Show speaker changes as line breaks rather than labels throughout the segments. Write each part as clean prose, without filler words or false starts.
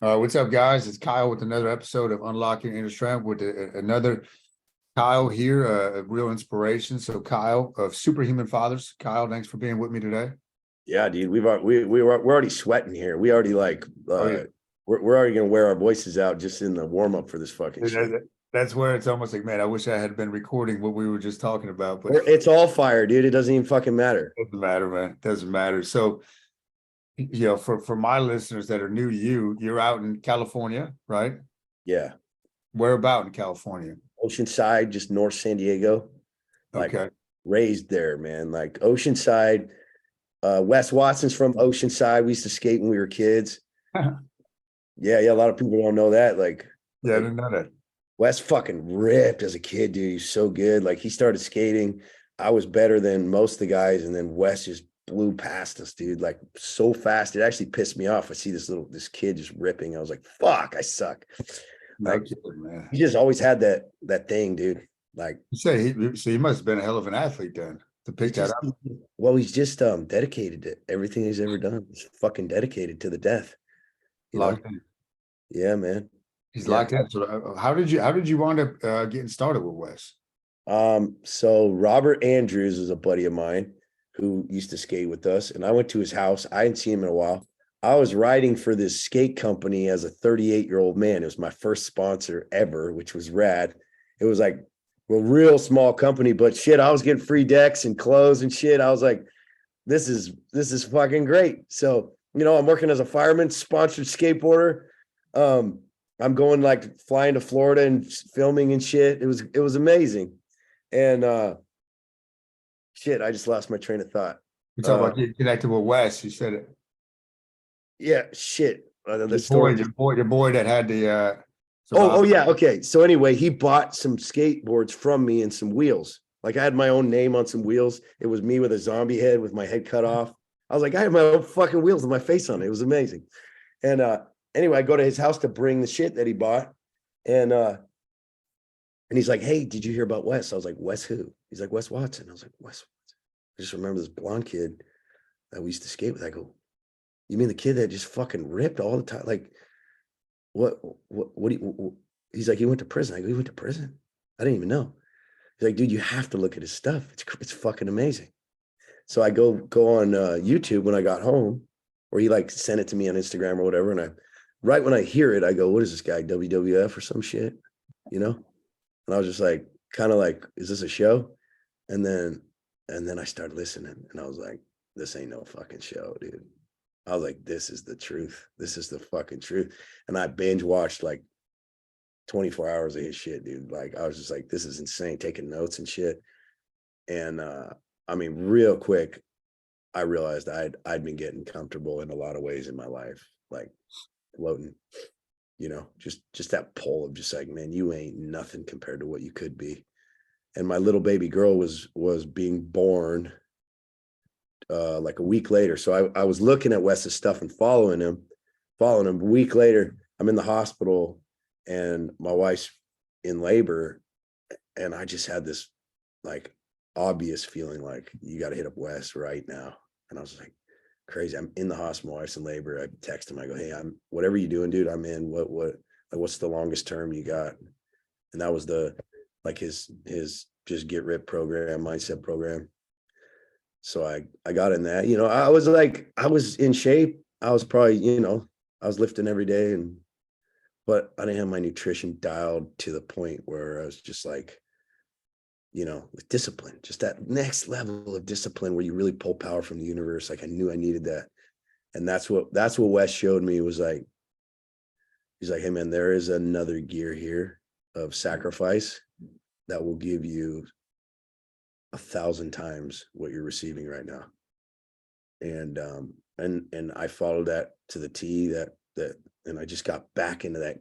What's up, guys? It's Kyle with another episode of Unlocking Inner Strength with another Kyle here, a real inspiration. So, Kyle of SuperHuman Fathers. Kyle, thanks for being with me today.
Yeah, dude, we're already sweating here. We already
Oh, yeah.
we're already gonna wear our voices out just in the warm up for this fucking shit.
That's where it's almost like, man, I wish I had been recording what we were just talking about, but
It's all fire, dude. It doesn't even fucking matter.
it doesn't matter, man. It doesn't matter. So, for my listeners that are new to you, you're out in California, right?
Yeah,
Where about in California?
Oceanside, just North San Diego. Like
Okay.
raised there, man. Like Oceanside. Wes Watson's from Oceanside. We used to skate when we were kids. Yeah. A lot of people don't know that.
Yeah, I didn't know that.
Wes fucking ripped as a kid, dude. He's so good. Like he started skating. I was better than most of the guys, and then Wes just blew past us, dude. Like so fast. It actually pissed me off. I see this kid just ripping. I was like, fuck, I suck.
No
Like
kidding, man.
he just always had that thing, dude. Like
So he must have been a hell of an athlete then to pick that up.
he's just dedicated to everything he's ever done. He's fucking dedicated to the death. You know?
Locked in.
Yeah, man.
He's
Yeah.
locked in. So how did you wind up getting started with Wes?
So Robert Andrews is a buddy of mine who used to skate with us, and I went to his house. I hadn't seen him in a while. I was riding for this skate company as a 38-year-old man. It was my first sponsor ever, which was rad. It was like a real small company, but shit, I was getting free decks and clothes and shit. I was like, this is fucking great. So, I'm working as a fireman, sponsored skateboarder. I'm going like flying to Florida and filming and shit. It was amazing. And shit, I just lost my train of thought.
You talk about getting connected with Wes. You said it.
Yeah, shit. The
Your
story.
your boy that had the
Oh yeah. Okay. So anyway, he bought some skateboards from me and some wheels. Like I had my own name on some wheels. It was me with a zombie head with my head cut off. I was like, I had my own fucking wheels with my face on it. It was amazing. And anyway, I go to his house to bring the shit that he bought. And he's like, hey, did you hear about Wes? I was like, Wes who? He's like, Wes Watson. I was like, Wes Watson. I just remember this blonde kid that we used to skate with. I go, you mean the kid that just fucking ripped all the time? Like, what do you, he's like, he went to prison. I go, he went to prison? I didn't even know. He's like, dude, you have to look at his stuff. It's fucking amazing. So I go on YouTube when I got home, or he like sent it to me on Instagram or whatever. And right when I hear it, I go, what is this guy, WWF or some shit? And I was just like, kind of like, is this a show? And then I started listening, and I was like, this ain't no fucking show, dude. I was like, this is the truth. This is the fucking truth. And I binge watched like 24 hours of his shit, dude. Like, I was just like, this is insane, taking notes and shit. And I mean, real quick, I realized I'd been getting comfortable in a lot of ways in my life, like floating, just that pull of just like, man, you ain't nothing compared to what you could be. And my little baby girl was being born like a week later. So I was looking at Wes's stuff and following him. A week later, I'm in the hospital and my wife's in labor. And I just had this like obvious feeling like, you got to hit up Wes right now. And I was like, crazy. I'm in the hospital, my wife's in labor. I text him. I go, hey, I'm whatever you doing, dude, I'm in. What's the longest term you got? And that was his just get ripped program, mindset program. So I got in that, I was in shape. I was probably, I was lifting every day, but I didn't have my nutrition dialed to the point where I was just like, with discipline, just that next level of discipline where you really pull power from the universe. Like I knew I needed that. And that's what Wes showed me, was like, he's like, hey man, there is another gear here of sacrifice that will give you 1,000 times what you're receiving right now. And I followed that to the T, and I just got back into that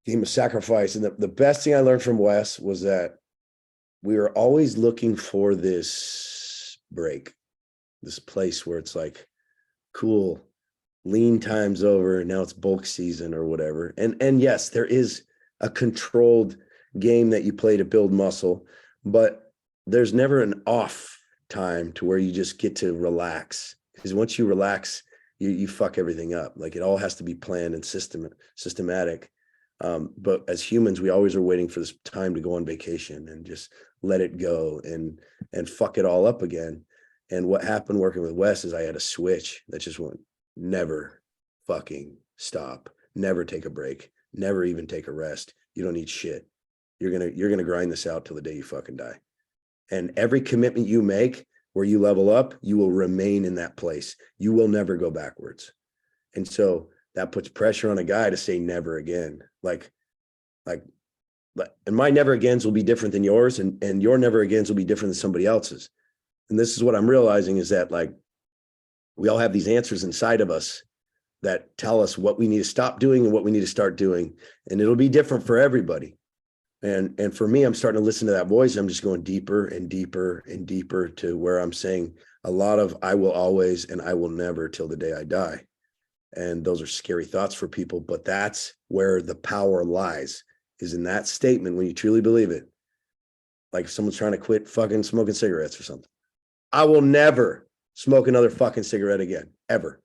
game of sacrifice. And the best thing I learned from Wes was that we were always looking for this break, this place where it's like, cool, lean time's over, now it's bulk season or whatever. And yes, there is a controlled game that you play to build muscle, but there's never an off time to where you just get to relax. Because once you relax, you fuck everything up. Like it all has to be planned and systematic. But as humans, we always are waiting for this time to go on vacation and just let it go and fuck it all up again. And what happened working with Wes is I had a switch that just went, never fucking stop, never take a break, never even take a rest. You don't need shit. You're gonna grind this out till the day you fucking die. And every commitment you make where you level up, you will remain in that place. You will never go backwards. And so that puts pressure on a guy to say never again. And my never agains will be different than yours, and your never agains will be different than somebody else's. And this is what I'm realizing is that like we all have these answers inside of us that tell us what we need to stop doing and what we need to start doing. And it'll be different for everybody. And for me, I'm starting to listen to that voice. I'm just going deeper and deeper and deeper to where I'm saying a lot of I will always and I will never till the day I die. And those are scary thoughts for people, but that's where the power lies, is in that statement when you truly believe it. Like if someone's trying to quit fucking smoking cigarettes or something. I will never smoke another fucking cigarette again, ever.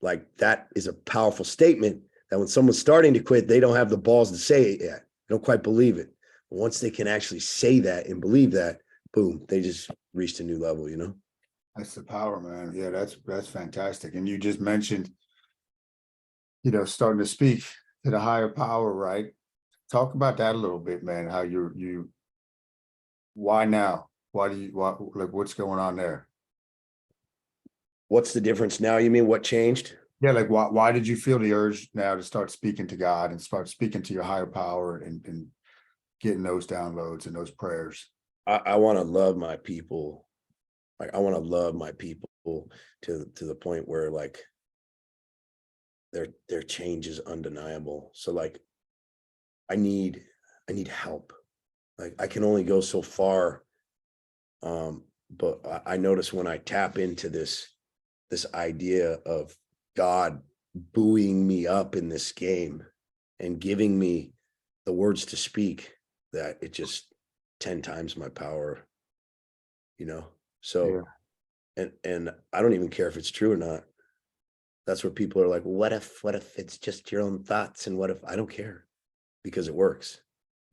Like that is a powerful statement that when someone's starting to quit, they don't have the balls to say it yet. They don't quite believe it. But once they can actually say that and believe that, boom, they just reached a new level, you know?
That's the power, man. Yeah, that's fantastic. And you just mentioned, starting to speak to the higher power, right? Talk about that a little bit, man. How why now? Why like what's going on there?
What's the difference now? You mean what changed?
Yeah, like why did you feel the urge now to start speaking to God and start speaking to your higher power and getting those downloads and those prayers?
I want to love my people. Like I want to love my people to the point where like their change is undeniable. So like I need help. Like I can only go so far. But I notice when I tap into this idea of God buoying me up in this game and giving me the words to speak, that it just 10 times my power, So, and I don't even care if it's true or not. That's where people are like, what if it's just your own thoughts? And what if I don't care, because it works.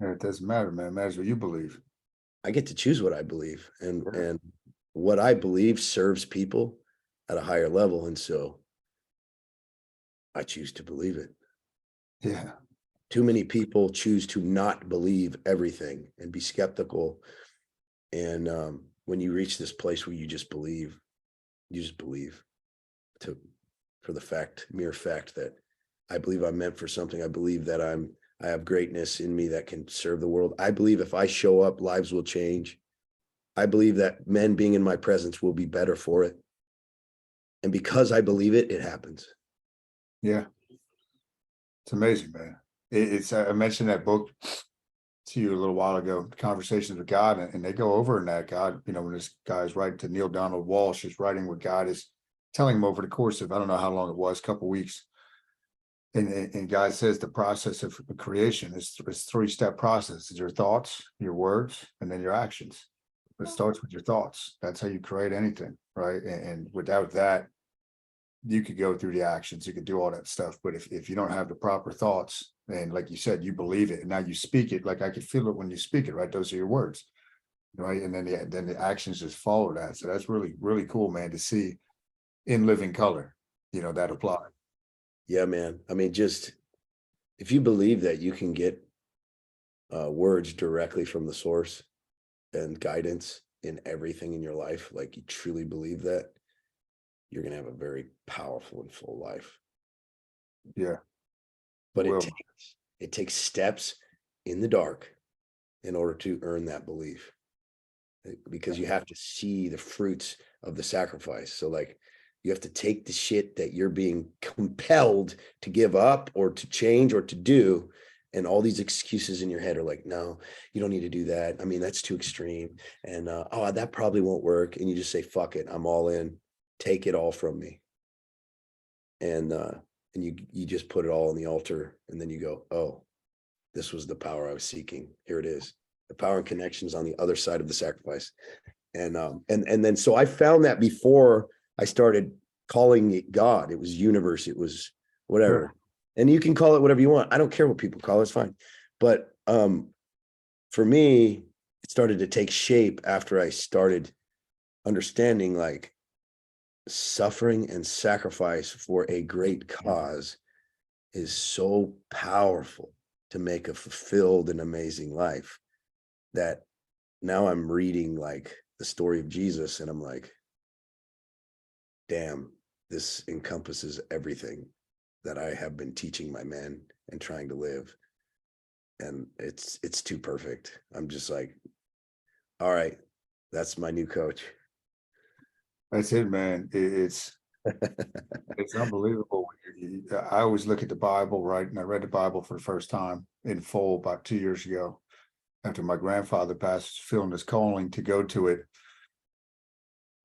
Yeah, it doesn't matter, man. It matters what you believe.
I get to choose what I believe, and
Sure.
and what I believe serves people at a higher level. And so I choose to believe it.
Yeah.
Too many people choose to not believe everything and be skeptical. And when you reach this place where you just believe for the mere fact that I believe I'm meant for something. I believe that I have greatness in me that can serve the world. I believe if I show up, lives will change. I believe that men being in my presence will be better for it. And because I believe it, it happens.
Yeah. It's amazing, man. I mentioned that book to you a little while ago, Conversations with God, and they go over in that God, when this guy's writing to Neil Donald Walsh, is writing what God is telling him over the course of, I don't know how long it was, a couple of weeks. And God says the process of creation is 3-step process. It's your thoughts, your words, and then your actions. It starts with your thoughts. That's how you create anything, right? And without that, you could go through the actions, you could do all that stuff. But if you don't have the proper thoughts, and like you said, you believe it, and now you speak it, like I could feel it when you speak it, right? Those are your words, right? And then the actions just follow that. So that's really, really cool, man, to see in living color, that apply.
Yeah, man. I mean, just if you believe that you can get words directly from the source and guidance in everything in your life, like you truly believe that, you're going to have a very powerful and full life.
Yeah.
But it takes steps in the dark in order to earn that belief, because you have to see the fruits of the sacrifice. So like you have to take the shit that you're being compelled to give up or to change or to do. And all these excuses in your head are like, no, you don't need to do that. I mean, that's too extreme. And, that probably won't work. And you just say, fuck it. I'm all in. Take it all from me. And you just put it all on the altar. And then you go, oh, this was the power I was seeking. Here it is. The power and connections on the other side of the sacrifice. And then, so I found that before I started calling it God. It was universe. It was whatever.
Sure.
And you can call it whatever you want. I don't care what people call it. It's fine. But for me, it started to take shape after I started understanding like suffering and sacrifice for a great cause is so powerful to make a fulfilled and amazing life that now I'm reading like the story of Jesus and I'm like, damn, this encompasses everything that I have been teaching my men and trying to live. And it's too perfect. I'm just like, all right, that's my new coach.
That's it, man. It's unbelievable. I always look at the Bible, right? And I read the Bible for the first time in full about 2 years ago after my grandfather passed, feeling this calling to go to it.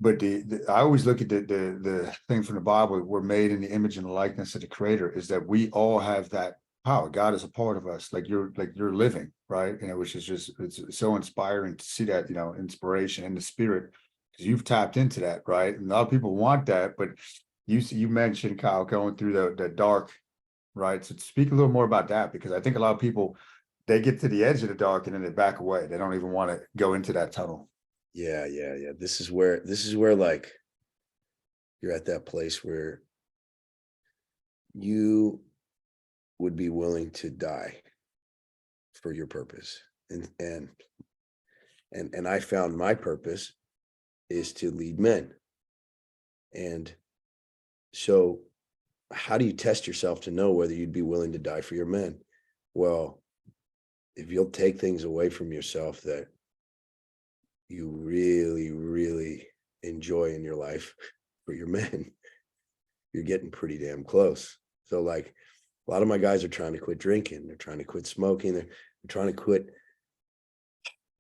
But I always look at the thing from the Bible, we're made in the image and the likeness of the Creator, is that we all have that power. God is a part of us, like you're living, right? Which is just, it's so inspiring to see that, inspiration in the spirit, because you've tapped into that, right? And a lot of people want that, but you mentioned, Kyle, going through the dark, right? So speak a little more about that, because I think a lot of people, they get to the edge of the dark and then they back away. They don't even want to go into that tunnel.
Yeah. This is where like you're at that place where you would be willing to die for your purpose. And I found my purpose is to lead men. And so how do you test yourself to know whether you'd be willing to die for your men? Well, if you'll take things away from yourself that you really, really enjoy in your life for your men, you're getting pretty damn close. So like a lot of my guys are trying to quit drinking. They're trying to quit smoking. They're trying to quit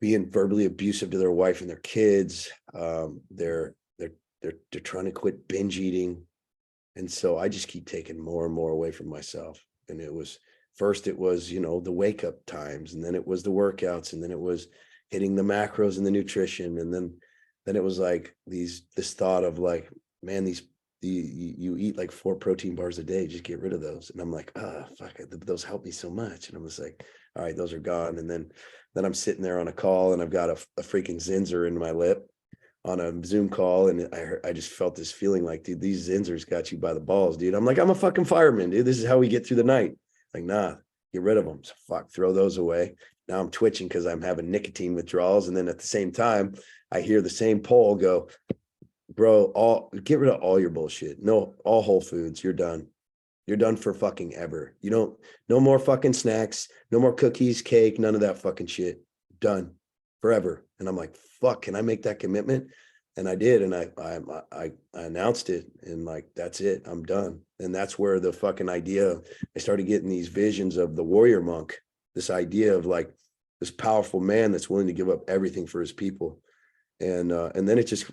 being verbally abusive to their wife and their kids. They're trying to quit binge eating. And so I just keep taking more and more away from myself. And it was the wake up times, and then it was the workouts, and then it was hitting the macros and the nutrition. And then it was like this thought of like, man, you eat like 4 protein bars a day, just get rid of those. And I'm like, fuck, those help me so much. And I'm just like, all right, those are gone. And then I'm sitting there on a call and I've got a freaking Zinser in my lip on a Zoom call. And I just felt this feeling like, dude, these Zinzers got you by the balls, dude. I'm like, I'm a fucking fireman, dude. This is how we get through the night. Like, nah, get rid of them. So fuck, throw those away. Now I'm twitching because I'm having nicotine withdrawals. And then at the same time, I hear the same poll go, bro, get rid of all your bullshit. No, all Whole Foods, you're done. You're done for fucking ever. No more fucking snacks, no more cookies, cake, none of that fucking shit. Done forever. And I'm like, fuck, can I make that commitment? And I did. And I announced it, and like, that's it. I'm done. And that's where the fucking idea, I started getting these visions of the warrior monk, this idea of like this powerful man that's willing to give up everything for his people. And then it just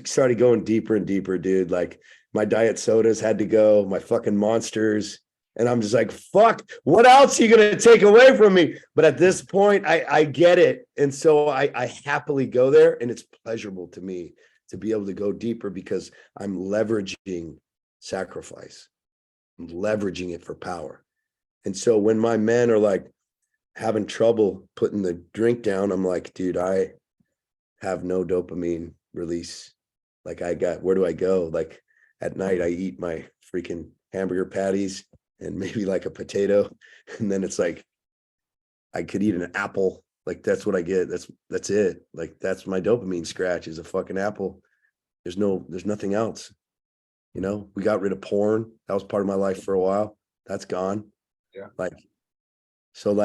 started going deeper and deeper, dude. Like my diet sodas had to go, my fucking Monsters. And I'm just like, fuck, what else are you going to take away from me? But at this point, I get it. And so I happily go there, and it's pleasurable to me to be able to go deeper because I'm leveraging sacrifice. I'm leveraging it for power. And so when my men are like having trouble putting the drink down, I'm like, dude, I have no dopamine release. Like where do I go? Like at night I eat my freaking hamburger patties and maybe like a potato. And then it's like, I could eat an apple. Like that's what I get. That's it. Like that's my dopamine scratch is a fucking apple. There's nothing else. We got rid of porn. That was part of my life for a while. That's gone.
Yeah.
So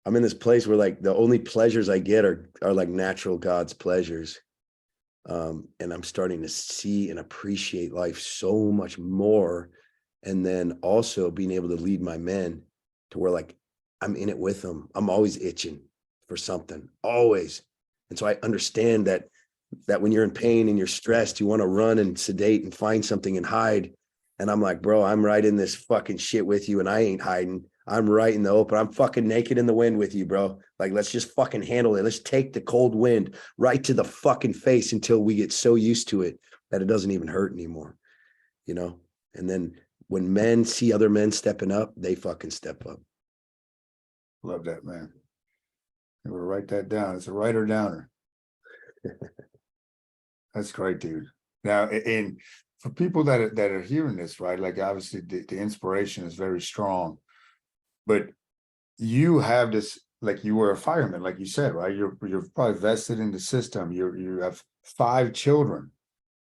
I'm in this place where like the only pleasures I get are like natural God's pleasures. And I'm starting to see and appreciate life so much more. And then also being able to lead my men to where like I'm in it with them. I'm always itching for something, always. And so I understand that when you're in pain and you're stressed, you want to run and sedate and find something and hide. And I'm like, bro, I'm right in this fucking shit with you, and I ain't hiding. I'm right in the open. I'm fucking naked in the wind with you, bro. Like, let's just fucking handle it. Let's take the cold wind right to the fucking face until we get so used to it that it doesn't even hurt anymore, you know? And then when men see other men stepping up, they fucking step up.
Love that, man. I'm gonna write that down. It's a writer downer. That's great, dude. Now, and for people that are hearing this, right? Like, obviously, the inspiration is very strong, but you have this, like, you were a fireman, like you said, right? You're probably vested in the system. You have 5 children,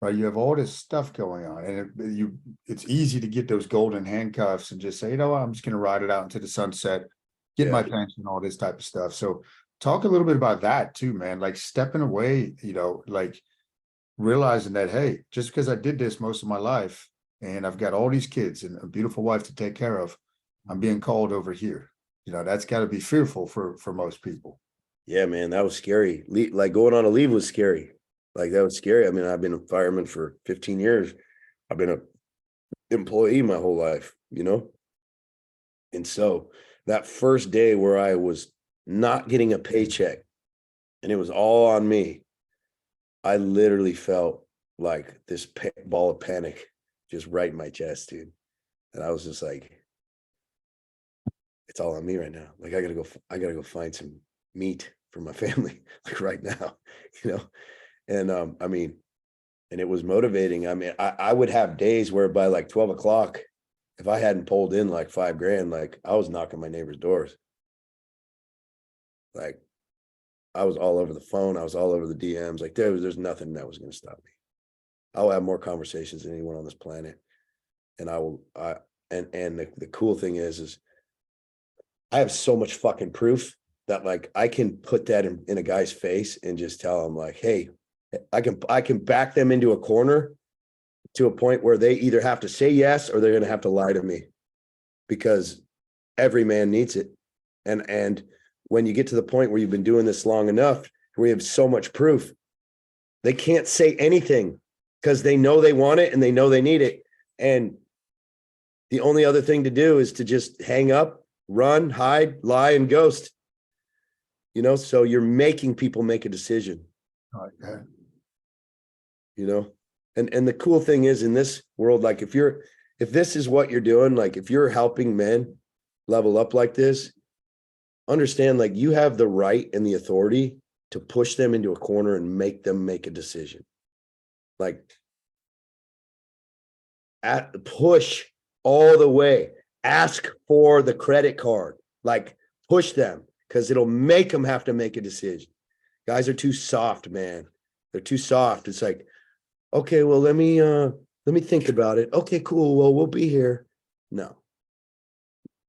right? You have all this stuff going on, and it's easy to get those golden handcuffs and just say, you know what, I'm just gonna ride it out into the sunset, get my pension, all this type of stuff. So talk a little bit about that too, man. Like stepping away, like realizing that, hey, just because I did this most of my life and I've got all these kids and a beautiful wife to take care of, I'm being called over here. That's got to be fearful for most people.
Yeah, man, that was scary. Like going on a leave was scary. Like that was scary. I mean, I've been a fireman for 15 years. I've been an employee my whole life, And so that first day where I was not getting a paycheck and it was all on me, I literally felt like this ball of panic just right in my chest, dude. And I was just like, it's all on me right now. Like I gotta go find some meat for my family, like right now, And I mean, and it was motivating. I mean, I would have days where by like 12 o'clock, if I hadn't pulled in like $5,000, like I was knocking my neighbors' doors. Like I was all over the phone. I was all over the DMs. Like there's nothing that was going to stop me. I'll have more conversations than anyone on this planet. And the cool thing is I have so much fucking proof that like I can put that in a guy's face and just tell him like, hey, I can back them into a corner to a point where they either have to say yes or they're going to have to lie to me, because every man needs it. And when you get to the point where you've been doing this long enough, where you have so much proof, they can't say anything because they know they want it and they know they need it. And the only other thing to do is to just hang up, run, hide, lie, and ghost. So you're making people make a decision.
Okay.
And the cool thing is in this world, like if this is what you're doing, like if you're helping men level up like this, understand like you have the right and the authority to push them into a corner and make them make a decision. Like push all the way, ask for the credit card, like push them, because it'll make them have to make a decision. Guys are too soft, man. They're too soft. It's like, okay, well, let me think about it. Okay, cool. Well, we'll be here. No.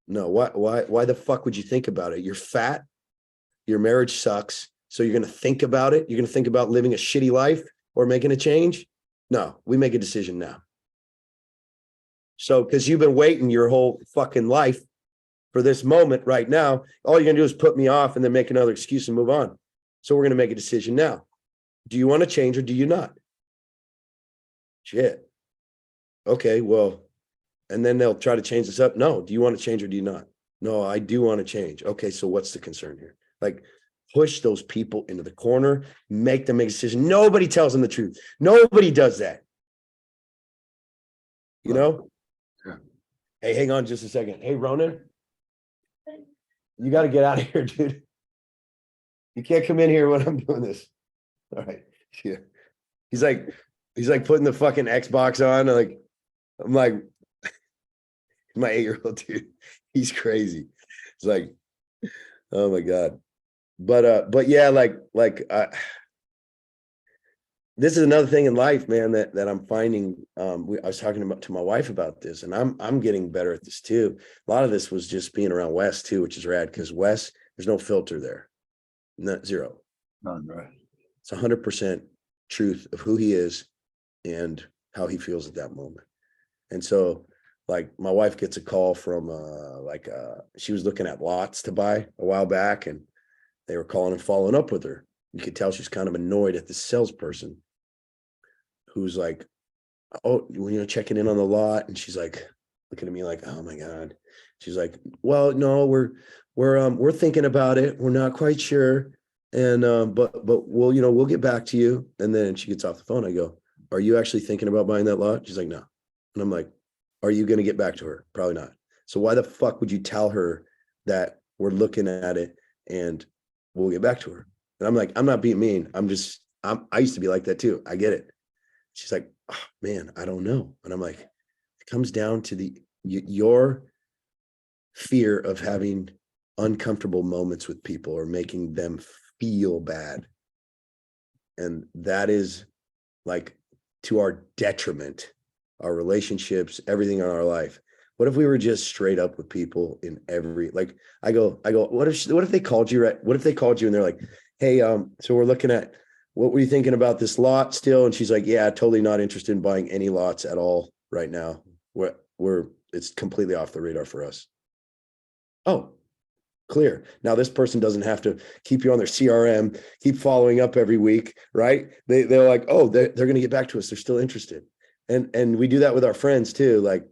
Why the fuck would you think about it? You're fat. Your marriage sucks. So you're going to think about it. You're going to think about living a shitty life or making a change. No, we make a decision now. So, because you've been waiting your whole fucking life for this moment right now, all you're going to do is put me off and then make another excuse and move on. So we're going to make a decision now. Do you want to change or do you not? Shit. Okay, well, and then they'll try to change this up. No, do you want to change or do you not? No, I do want to change. Okay, so what's the concern here? Like, push those people into the corner, make them make a decision. Nobody tells them the truth. Nobody does that.
Yeah.
Hey, hang on just a second. Hey, Ronan, you got to get out of here, dude. You can't come in here when I'm doing this. All right. Yeah. He's like putting the fucking Xbox on. I'm like, my 8-year-old dude. He's crazy. It's like, oh my God. But yeah, this is another thing in life, man, that I'm finding. I was talking to my wife about this, and I'm getting better at this too. A lot of this was just being around Wes too, which is rad, because Wes, there's no filter there. Not zero.
None, right.
It's 100% truth of who he is and how he feels at that moment. And so, like, my wife gets a call from she was looking at lots to buy a while back, and they were calling and following up with her. You could tell she's kind of annoyed at the salesperson who's like, oh, checking in on the lot. And she's like, looking at me like, oh my God. She's like, well, no, we're thinking about it. We're not quite sure. And but we'll, we'll get back to you. And then she gets off the phone. I go, are you actually thinking about buying that lot? She's like, no. And I'm like, are you gonna get back to her? Probably not. So why the fuck would you tell her that we're looking at it and we'll get back to her? And I'm like, I'm not being mean. I used to be like that too. I get it. She's like, oh, man, I don't know. And I'm like, it comes down to your fear of having uncomfortable moments with people or making them feel bad. And that is like to our detriment, our relationships, everything in our life. What if we were just straight up with people in every, like, I go, what if they called you, right? What if they called you and they're like, hey, so we're looking at, what were you thinking about this lot still? And she's like, yeah, totally not interested in buying any lots at all right now. It's completely off the radar for us. Oh, clear. Now this person doesn't have to keep you on their CRM, keep following up every week, right? They're like, oh, they're going to get back to us. They're still interested. And we do that with our friends too. Like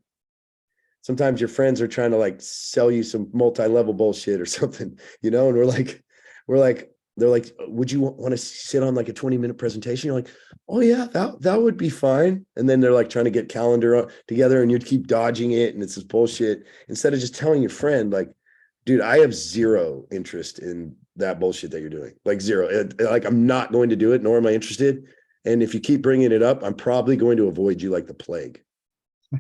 sometimes your friends are trying to like sell you some multi-level bullshit or something, and they're like, would you want to sit on like a 20-minute presentation? You're like, oh yeah, that would be fine. And then they're like trying to get calendar together and you'd keep dodging it. And it's this bullshit instead of just telling your friend, like, dude, I have zero interest in that bullshit that you're doing. Like zero. Like I'm not going to do it, nor am I interested. And if you keep bringing it up, I'm probably going to avoid you like the plague.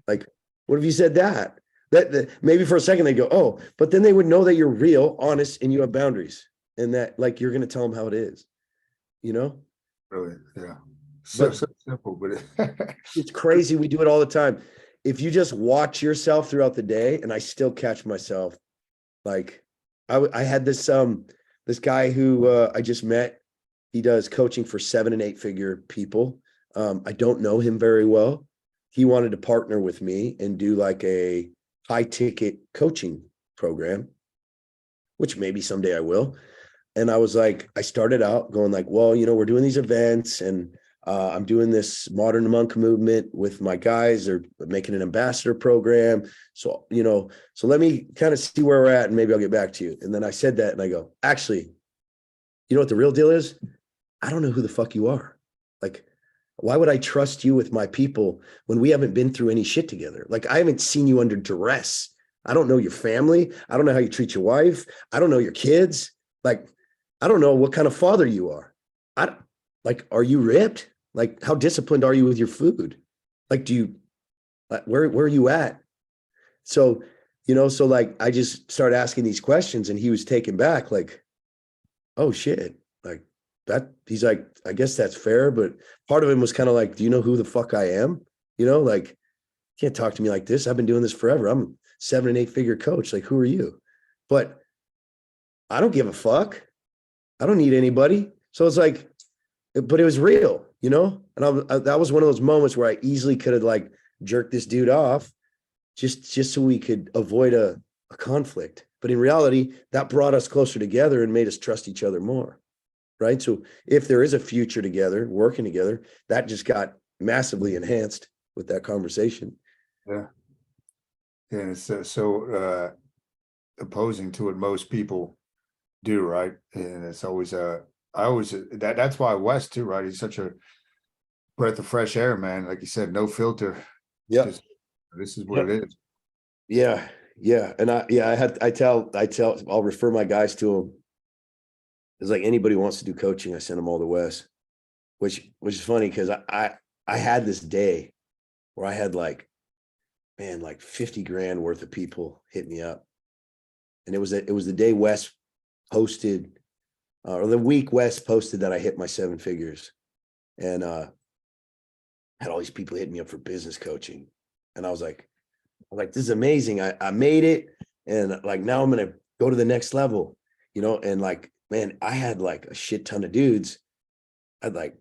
Like, what if you said that? That maybe for a second they go, oh, but then they would know that you're real, honest, and you have boundaries, and that like you're going to tell them how it is,
Really, yeah. So
But
simple, but
it's crazy. We do it all the time. If you just watch yourself throughout the day, and I still catch myself, like I had this guy who I just met. He does coaching for 7 and 8 figure people. I don't know him very well. He wanted to partner with me and do like a high ticket coaching program, which maybe someday I will. And I was like, I started out going like, well, we're doing these events and I'm doing this modern monk movement with my guys. They're making an ambassador program. So, so let me kind of see where we're at and maybe I'll get back to you. And then I said that and I go, actually, you know what the real deal is? I don't know who the fuck you are. Like, why would I trust you with my people when we haven't been through any shit together? Like, I haven't seen you under duress. I don't know your family. I don't know how you treat your wife. I don't know your kids. Like, I don't know what kind of father you are. Are you ripped? Like, how disciplined are you with your food? Like, where are you at? So, so like, I just started asking these questions and he was taken back like, oh shit. Like that, he's like, I guess that's fair. But part of him was kind of like, do you know who the fuck I am? Like, can't talk to me like this. I've been doing this forever. I'm a 7 and 8 figure coach. Like, who are you? But I don't give a fuck. I don't need anybody. So it's like, but it was real, and that was one of those moments where I easily could have like jerked this dude off just so we could avoid a conflict. But in reality, that brought us closer together and made us trust each other more. Right. So if there is a future together, working together, that just got massively enhanced with that conversation.
yeah, and it's so opposing to what most people do, right? And it's always that's why Wes too, right? He's such a breath of fresh air, man. Like you said, no filter. It's
Yeah.
just this is what it is.
Yeah. Yeah. And I'll refer my guys to him. It's like anybody who wants to do coaching, I send them all to Wes, which is funny because I had this day where I had like 50 grand worth of people hit me up. And it was the day Wes posted, or the week Wes posted that I hit my 7 figures, and had all these people hitting me up for business coaching. And I was like, this is amazing. I made it. And like, now I'm going to go to the next level, and like, man, I had like a shit ton of dudes. I'd like,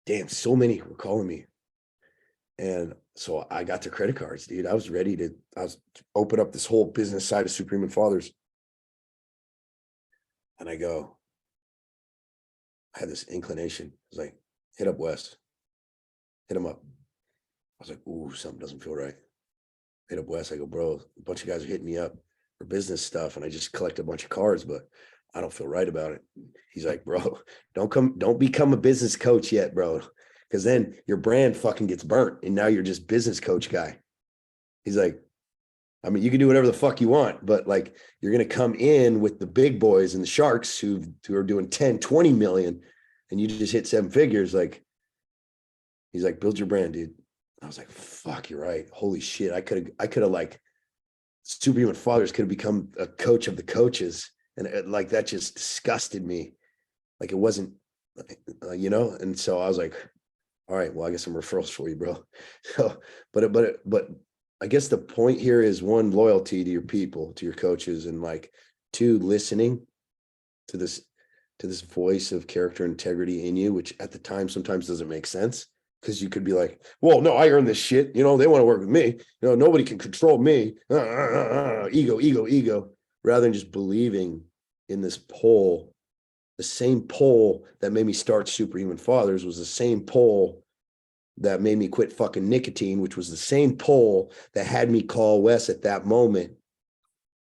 damn, so many were calling me. And so I got their credit cards, dude. I was ready to open up this whole business side of Superhuman Fathers. And I had this inclination. I was like, hit up Wes, hit him up. I was like, ooh, something doesn't feel right. hit up Wes. I go, bro, a bunch of guys are hitting me up for business stuff, and I just collect a bunch of cards, but I don't feel right about it. He's like, bro, don't become a business coach yet, bro, because then your brand fucking gets burnt, and now you're just business coach guy. He's like, I mean, you can do whatever the fuck you want, but like, you're going to come in with the big boys and the sharks who are doing 10, 20 million, and you just hit 7 figures. Like, he's like, build your brand, dude. I was like, fuck, you're right. Holy shit. I could have like, Superhuman Fathers could have become a coach of the coaches. And like, that just disgusted me. Like, it wasn't, and so I was like, all right, well, I got some referrals for you, bro. So, but I guess the point here is, 1, loyalty to your people, to your coaches, and like 2, listening to this voice of character integrity in you, which at the time sometimes doesn't make sense, because you could be like, well, no, I earned this shit. They want to work with me. Nobody can control me. Ego, rather than just believing in this pole. The same pole that made me start Superhuman Fathers was the same pole that made me quit fucking nicotine, which was the same pole that had me call Wes at that moment.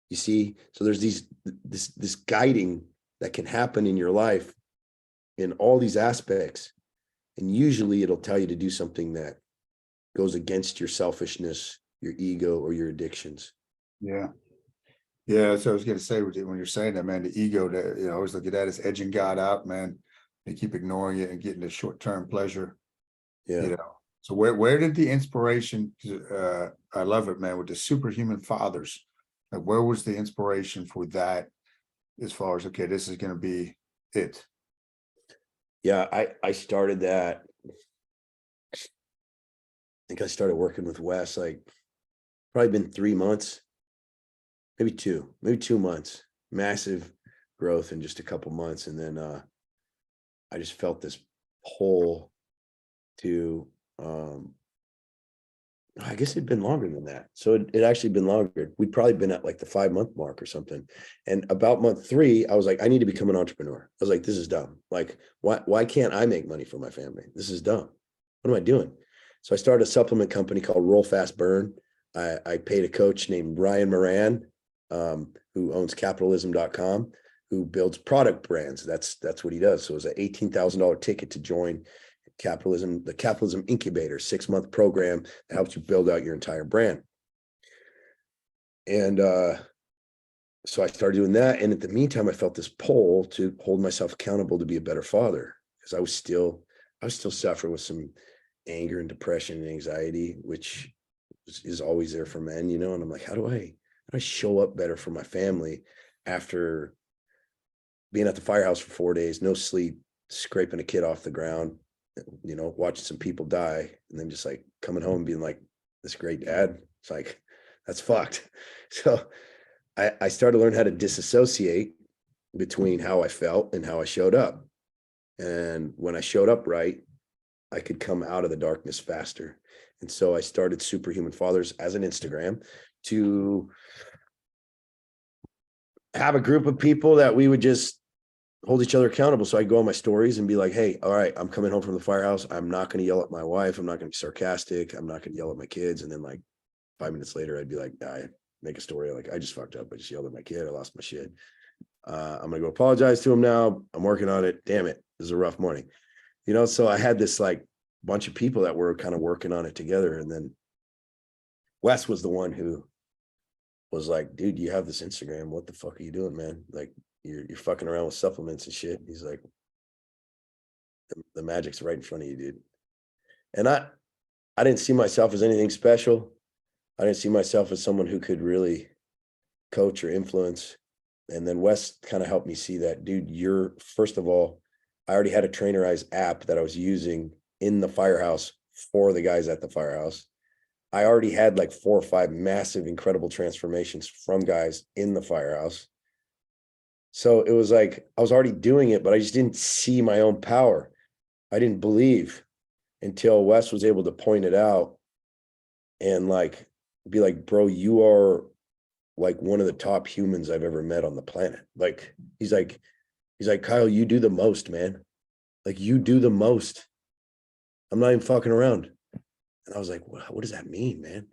You see? So there's this guiding that can happen in your life in all these aspects. And usually it'll tell you to do something that goes against your selfishness, your ego, or your addictions.
Yeah. Yeah. So I was going to say, when you're saying that, man, the ego, that, I always look at that as edging God out, man. They keep ignoring it and getting the short-term pleasure.
Yeah.
So where did the inspiration, I love it, man, with the Superhuman Fathers, like, where was the inspiration for that, as far as, okay, this is going to be it?
Yeah. I started that. I think I started working with Wes, like, probably been 3 months, maybe 2 months, massive growth in just a couple months. And then, I just felt this pull to, I guess it'd been longer than that. So it actually been longer. We'd probably been at like the 5-month mark or something. And about month 3, I was like, I need to become an entrepreneur. I was like, this is dumb. Like, why can't I make money for my family? This is dumb. What am I doing? So I started a supplement company called Roll Fast Burn. I paid a coach named Ryan Moran, who owns capitalism.com, who builds product brands. That's what he does. So it was an $18,000 ticket to join the Capitalism Incubator, 6-month program that helps you build out your entire brand. And so I started doing that. And at the meantime, I felt this pull to hold myself accountable to be a better father, because I was still suffering with some anger and depression and anxiety, which is always there for men, and I'm like, how do I show up better for my family after being at the firehouse for 4 days, no sleep, scraping a kid off the ground, watching some people die, and then just like coming home and being like, this great dad. It's like, that's fucked. So I started to learn how to disassociate between how I felt and how I showed up. And when I showed up right, I could come out of the darkness faster. And so I started Superhuman Fathers as an Instagram to have a group of people that we would just hold each other accountable. So I go on my stories and be like, hey, all right, I'm coming home from the firehouse. I'm not going to yell at my wife. I'm not going to be sarcastic. I'm not going to yell at my kids. And then like 5 minutes later, I'd be like, I make a story like, I just fucked up. I just yelled at my kid. I lost my shit. I'm going to go apologize to him now. I'm working on it. Damn it. This is a rough morning. So I had this like bunch of people that were kind of working on it together. And then Wes was the one who was like, dude, you have this Instagram. What the fuck are you doing, man? Like, you're fucking around with supplements and shit. He's like, the magic's right in front of you, dude. And I didn't see myself as anything special. I didn't see myself as someone who could really coach or influence. And then Wes kind of helped me see that, dude, first of all, I already had a Trainerized app that I was using in the firehouse for the guys at the firehouse. I already had like 4 or 5 massive, incredible transformations from guys in the firehouse. So it was like, I was already doing it, but I just didn't see my own power. I didn't believe until Wes was able to point it out and like, be like, bro, you are like one of the top humans I've ever met on the planet. Like, he's like, Kyle, you do the most, man. Like, you do the most. I'm not even fucking around. And I was like, what does that mean, man?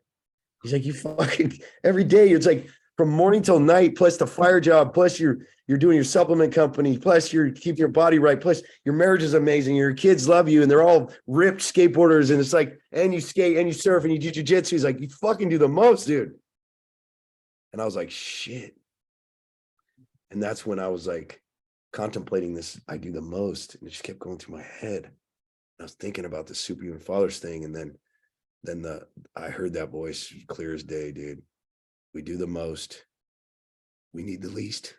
He's like, you fucking every day. It's like from morning till night, plus the fire job, plus you're doing your supplement company, plus you're keeping your body right, plus your marriage is amazing. Your kids love you, and they're all ripped skateboarders. And it's like, and you skate and you surf and you do jujitsu. He's like, you fucking do the most, dude. And I was like, shit. And that's when I was like contemplating this. I do the most, and it just kept going through my head. I was thinking about the Superhuman Fathers thing, and then I heard that voice clear as day, dude. We do the most. We need the least.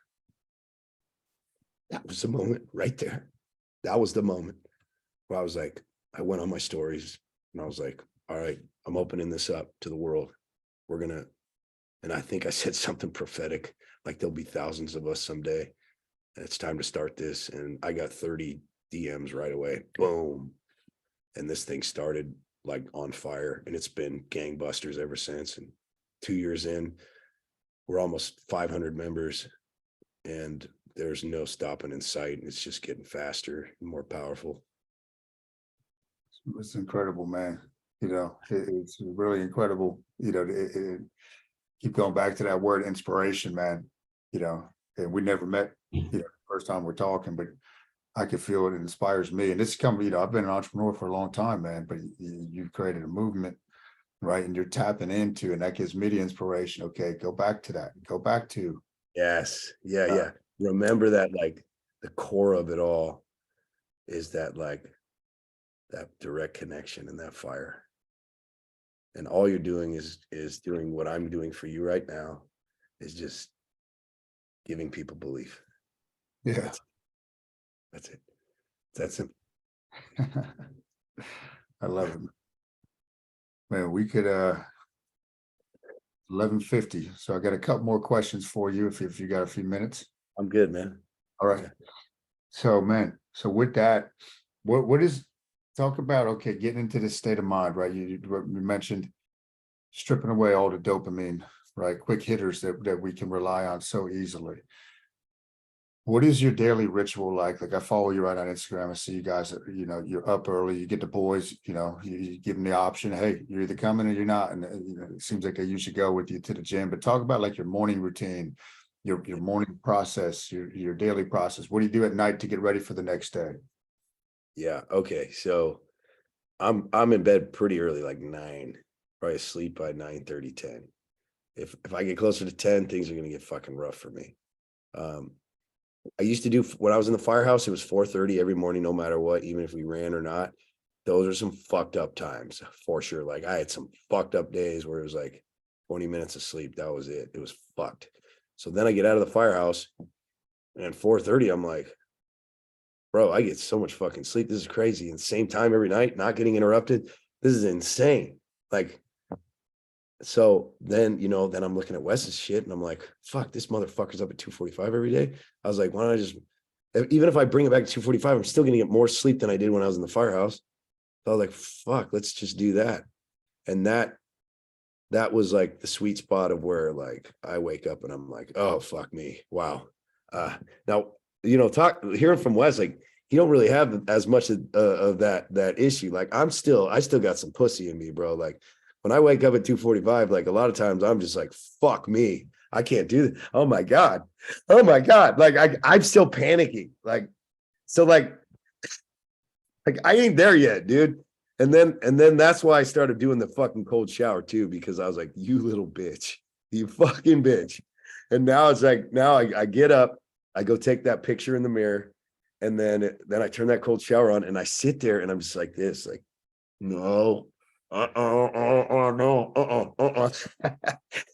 That was the moment right there. That was the moment where I was like, I went on my stories and I was like, all right, I'm opening this up to the world. We're gonna, and I think I said something prophetic, like there'll be thousands of us someday. And it's time to start this. And I got 30 DMs right away. Boom. And this thing started like on fire, and it's been gangbusters ever since. And 2 years in, we're almost 500 members, and there's no stopping in sight. And it's just getting faster and more powerful.
It's incredible, man. You know, it's really incredible. You know, keep going back to that word inspiration, man. You know, and we never met, you know, first time we're talking, but I can feel it. It inspires me. And this company, you know, I've been an entrepreneur for a long time, man, but you've created a movement, right? And you're tapping into, and that gives me the inspiration. Okay, go back to that. Go back to.
Yes. Yeah. Remember that, like, the core of it all is that, like, that direct connection and that fire. And all you're doing is doing what I'm doing for you right now, is just giving people belief.
Yeah.
That's it. That's it.
I love it. Man, we could 11:50. So I got a couple more questions for you if you got a few minutes.
I'm good, man.
All right. So, man, so with that, what is, talk about, okay, getting into this state of mind, right? You mentioned stripping away all the dopamine, right? Quick hitters that we can rely on so easily. What is your daily ritual like? Like, I follow you right on Instagram. I see you guys, you know, you're up early, you get the boys, you know, you give them the option. Hey, you're either coming or you're not. And you know, it seems like they usually go with you to the gym, but talk about like your morning routine, your morning process, your daily process. What do you do at night to get ready for the next day?
Yeah. Okay. So I'm in bed pretty early, like 9, probably asleep by 9:30, 10. If I get closer to 10, things are gonna get fucking rough for me. I used to do, when I was in the firehouse, it was 4:30 every morning, no matter what, even if we ran or not. Those are some fucked up times for sure. Like, I had some fucked up days where it was like 20 minutes of sleep. That was it. It was fucked. So then I get out of the firehouse, and at 4:30, I'm like, bro, I get so much fucking sleep. This is crazy. And same time every night, not getting interrupted. This is insane. Like, so then, you know, then I'm looking at Wes's shit and I'm like, fuck, this motherfucker's up at 2:45 every day. I was like, why don't I just, even if I bring it back to 2:45, I'm still going to get more sleep than I did when I was in the firehouse. So I was like, fuck, let's just do that. And that was like the sweet spot of where, like, I wake up and I'm like, oh, fuck me. Wow. Now, you know, hearing from Wes, like, he don't really have as much of that issue. Like, I still got some pussy in me, bro. Like, when I wake up at 2:45, like, a lot of times I'm just like, fuck me. I can't do that. Oh my God. Like, I'm still panicking. Like, so like I ain't there yet, dude. And then that's why I started doing the fucking cold shower too, because I was like, you little bitch, you fucking bitch. And now it's like, now I get up, I go take that picture in the mirror, and then I turn that cold shower on and I sit there and I'm just like this, like, no, no,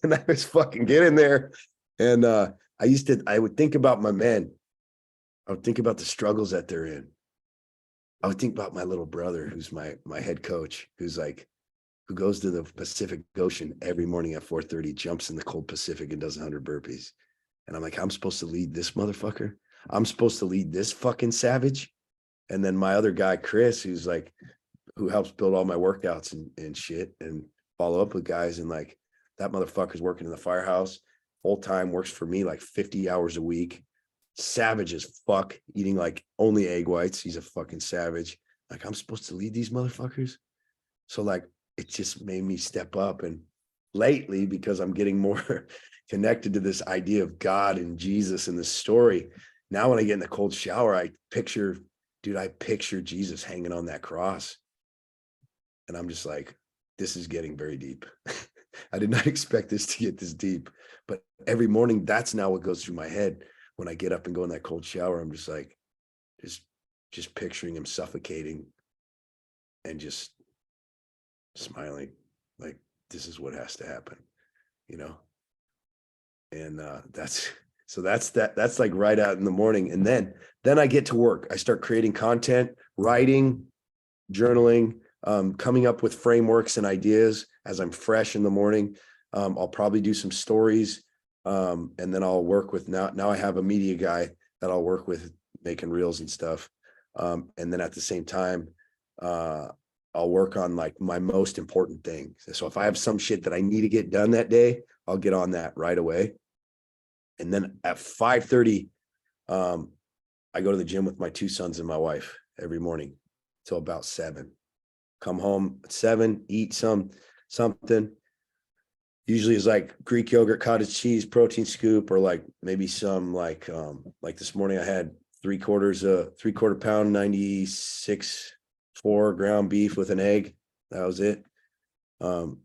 and I was fucking get in there. And I would think about my men. I would think about the struggles that they're in. I would think about my little brother, who's my head coach, who goes to the Pacific Ocean every morning at 4:30, jumps in the cold Pacific and does 100 burpees. And I'm like, I'm supposed to lead this motherfucker. I'm supposed to lead this fucking savage. And then my other guy, Chris, who helps build all my workouts and shit and follow up with guys. And like, that motherfucker's working in the firehouse full time, works for me like 50 hours a week. Savage as fuck, eating like only egg whites. He's a fucking savage. Like, I'm supposed to lead these motherfuckers. So like, it just made me step up. And lately because I'm getting more connected to this idea of God and Jesus and this story. Now, when I get in the cold shower, I picture Jesus hanging on that cross. And I'm just like, this is getting very deep. I did not expect this to get this deep, but every morning, that's now what goes through my head. When I get up and go in that cold shower, I'm just like, just picturing him suffocating and just smiling, like, this is what has to happen, you know? And that's like right out in the morning. And then I get to work. I start creating content, writing, journaling, coming up with frameworks and ideas as I'm fresh in the morning. I'll probably do some stories. And then I'll work with now I have a media guy that I'll work with making reels and stuff. And then at the same time, I'll work on like my most important thing. So if I have some shit that I need to get done that day, I'll get on that right away. And then at 5:30, I go to the gym with my 2 sons and my wife every morning till about 7. Come home at 7, eat something. Usually it's like Greek yogurt, cottage cheese, protein scoop, or like maybe some like this morning I had 3/4 pound, 96.4 ground beef with an egg. That was it. And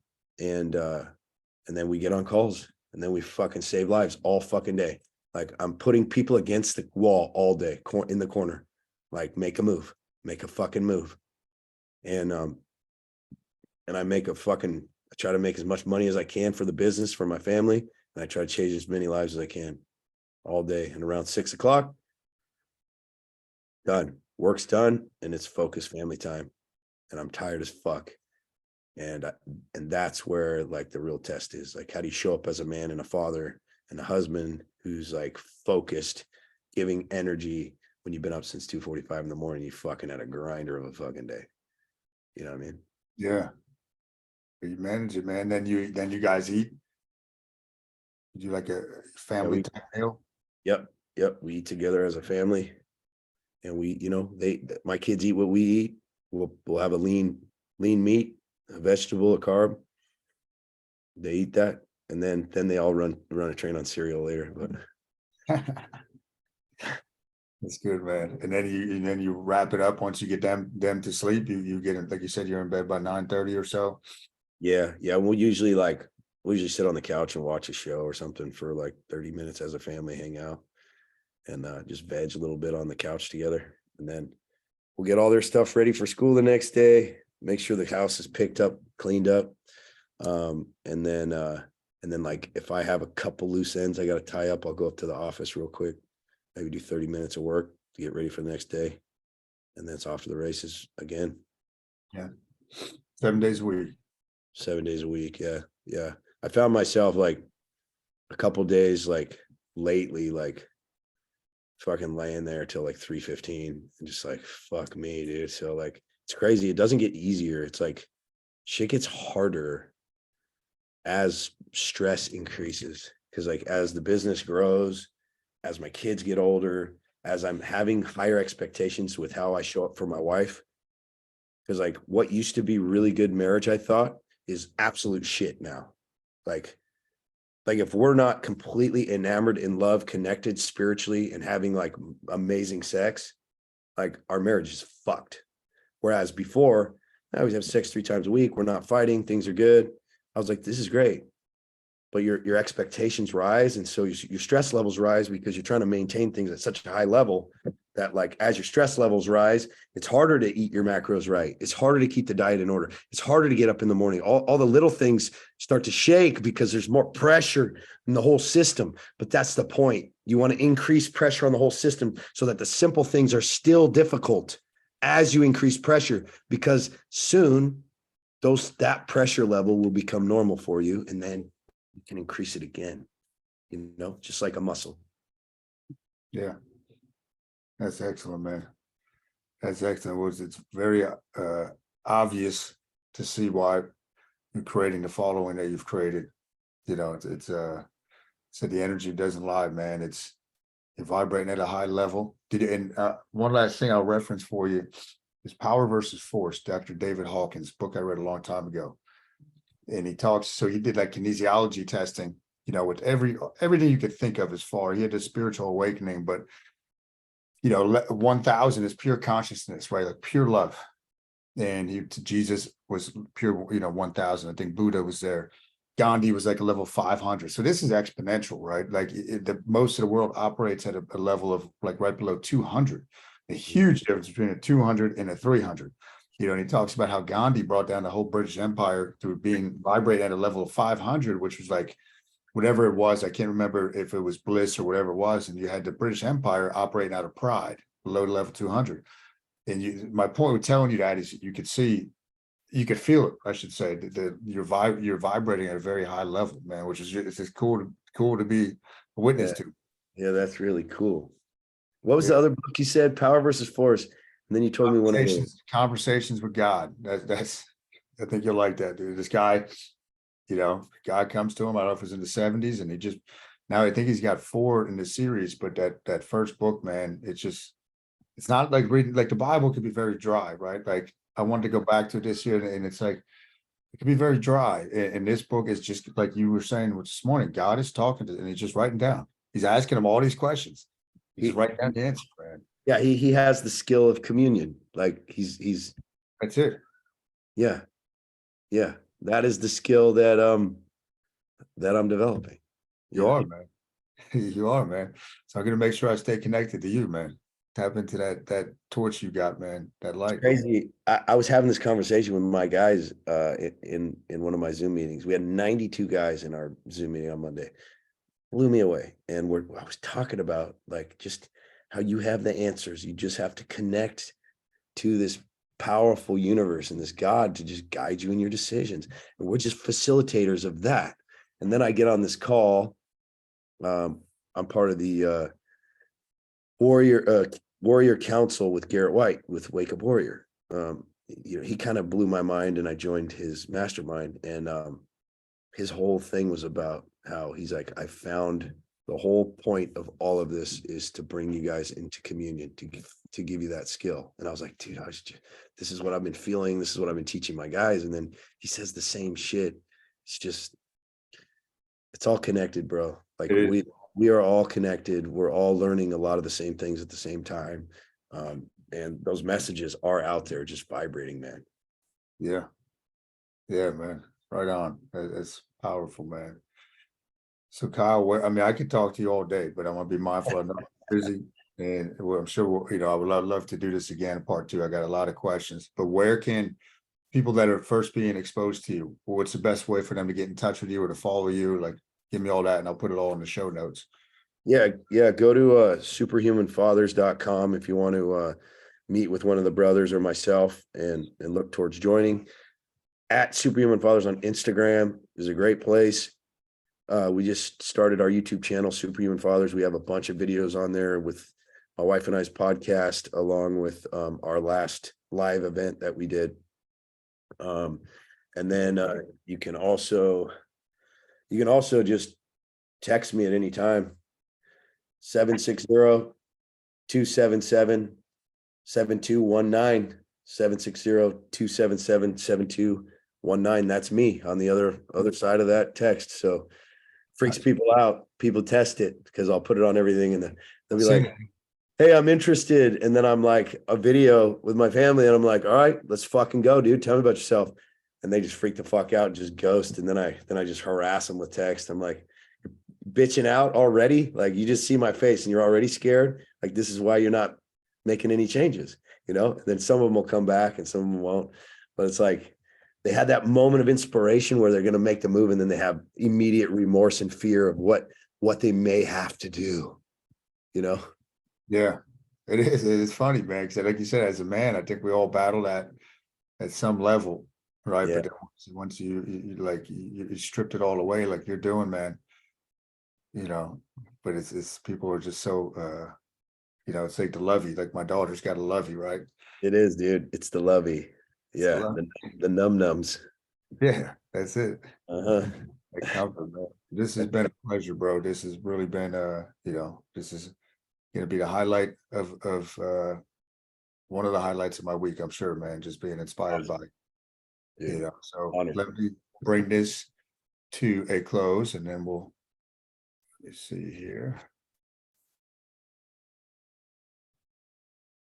then we get on calls and then we fucking save lives all fucking day. Like I'm putting people against the wall all day in the corner, like make a move, make a fucking move. And I try to make as much money as I can for the business, for my family. And I try to change as many lives as I can all day. And around 6 o'clock, done. Work's done. And it's focused family time. And I'm tired as fuck. And that's where like the real test is. Like, how do you show up as a man and a father and a husband who's like focused, giving energy when you've been up since 2:45 in the morning, you fucking had a grinder of a fucking day. You know what I mean?
Yeah. You manage it, man. Then you guys eat. You do like a family type meal.
Yep. We eat together as a family. And we, my kids eat what we eat. We'll have a lean meat, a vegetable, a carb. They eat that. And then they all run a train on cereal later. But
That's good, man. And then you wrap it up once you get them to sleep. You get it, like you said, you're in bed by 9:30 or so.
Yeah. We'll usually sit on the couch and watch a show or something for like 30 minutes as a family, hang out and just veg a little bit on the couch together. And then we'll get all their stuff ready for school the next day, make sure the house is picked up, cleaned up. And then like if I have a couple loose ends I got to tie up, I'll go up to the office real quick, maybe do 30 minutes of work to get ready for the next day. And then it's off to the races again.
Yeah. 7 days a week.
7 days a week. Yeah. I found myself like a couple days, like lately, like fucking laying there till like 3:15 and just like, fuck me, dude. So like, it's crazy. It doesn't get easier. It's like shit gets harder as stress increases. Cause like, as the business grows, as my kids get older, as I'm having higher expectations with how I show up for my wife. Cause like what used to be really good marriage, I thought, is absolute shit now. Like if we're not completely enamored, in love, connected spiritually and having like amazing sex, like our marriage is fucked. Whereas before, I always have sex 3 times a week. We're not fighting. Things are good. I was like, this is great. But your expectations rise. And so your stress levels rise because you're trying to maintain things at such a high level that like, as your stress levels rise, it's harder to eat your macros right. It's harder to keep the diet in order. It's harder to get up in the morning. All the little things start to shake because there's more pressure in the whole system. But that's the point. You want to increase pressure on the whole system so that the simple things are still difficult as you increase pressure, because soon that pressure level will become normal for you. And then you can increase it again, just like a muscle.
Yeah. That's excellent, man. That's excellent. It's very obvious to see why you're creating the following that you've created. It's so the energy doesn't lie, man. You're vibrating at a high level. One last thing I'll reference for you is Power versus Force, Dr. David Hawkins' book I read a long time ago. and he talks, so he did like kinesiology testing, with everything you could think of as far. He had a spiritual awakening, but 1,000 is pure consciousness, right? Like pure love. And Jesus was pure, 1,000. I think Buddha was there. Gandhi was like a level 500. So this is exponential, right? Like the most of the world operates at a level of like right below 200. A huge difference between a 200 and a 300. And he talks about how Gandhi brought down the whole British Empire through being vibrating at a level of 500, which was like whatever it was. I can't remember if it was bliss or whatever it was. And you had the British Empire operating out of pride, below level 200. And my point with telling you that is you could feel it, I should say, that you're vibrating at a very high level, man, which is it's just cool to be a witness to.
Yeah, that's really cool. What was the other book you said? Power versus Force. And then you told me one of those.
Conversations with God. That's I think you'll like that, dude. This guy, God comes to him. I don't know if it's in the 70s, and now I think he's got 4 in the series, but that first book, man, it's not like reading, like the Bible could be very dry, right? Like I wanted to go back to this year, and it's like it can be very dry. And this book is just like you were saying this morning. God is talking to, and he's just writing down. He's asking him all these questions. He's writing down the answer, man.
Yeah, he has the skill of communion. Like he's
that's it.
Yeah. That is the skill that I'm developing.
You are, man. You are, man. So I'm gonna make sure I stay connected to you, man. Tap into that torch you got, man. That light.
It's crazy. I was having this conversation with my guys in one of my Zoom meetings. We had 92 guys in our Zoom meeting on Monday. Blew me away. And I was talking about like just how you have the answers. You just have to connect to this powerful universe and this God to just guide you in your decisions. And we're just facilitators of that. And then I get on this call. I'm part of the Warrior Council with Garrett White with Wake Up Warrior. He kind of blew my mind, and I joined his mastermind. And his whole thing was about how he's like, I found the whole point of all of this is to bring you guys into communion, to give you that skill. And I was like, dude, this is what I've been feeling. This is what I've been teaching my guys. And then he says the same shit. It's all connected, bro. Like we are all connected. We're all learning a lot of the same things at the same time. And those messages are out there just vibrating, man.
Yeah, man. Right on. That's powerful, man. So Kyle, I could talk to you all day, but I'm gonna be mindful. I'm not busy, and I'm sure I would love to do this again, part 2. I got a lot of questions, but where can people that are first being exposed to you, what's the best way for them to get in touch with you or to follow you? Like, give me all that, and I'll put it all in the show notes.
Yeah. Go to superhumanfathers.com if you want to meet with one of the brothers or myself and look towards joining. At Superhuman Fathers on Instagram is a great place. We just started our YouTube channel, Superhuman Fathers. We have a bunch of videos on there with my wife and I's podcast, along with our last live event that we did. And then you can also just text me at any time. 760-277-7219, 760-277-7219. That's me on the other side of that text. So freaks people out. People test it because I'll put it on everything and they'll be like, hey, I'm interested. And then I'm like a video with my family and I'm like, all right, let's fucking go, dude. Tell me about yourself. And they just freak the fuck out and just ghost. And then I just harass them with text. I'm like, bitching out already. Like, you just see my face and you're already scared. Like, this is why you're not making any changes, and then some of them will come back and some of them won't. But it's like, they had that moment of inspiration where they're going to make the move. And then they have immediate remorse and fear of what they may have to do,
Yeah, it is. It is funny, man. Because like you said, as a man, I think we all battle that at some level, right?
Yeah.
But once you stripped it all away, like you're doing, man, but it's people are just so, it's like the lovey, like my daughter's got a lovey, right?
It is, dude. It's the lovey. Yeah. The nums.
Yeah, that's it.
Uh-huh.
Like comfort, man. This has been a pleasure, bro. This has really been, this is going to be the highlight of one of the highlights of my week, I'm sure, man, just being inspired by,
Dude,
so
honored.
bring this to a close, and then we'll, let me see here.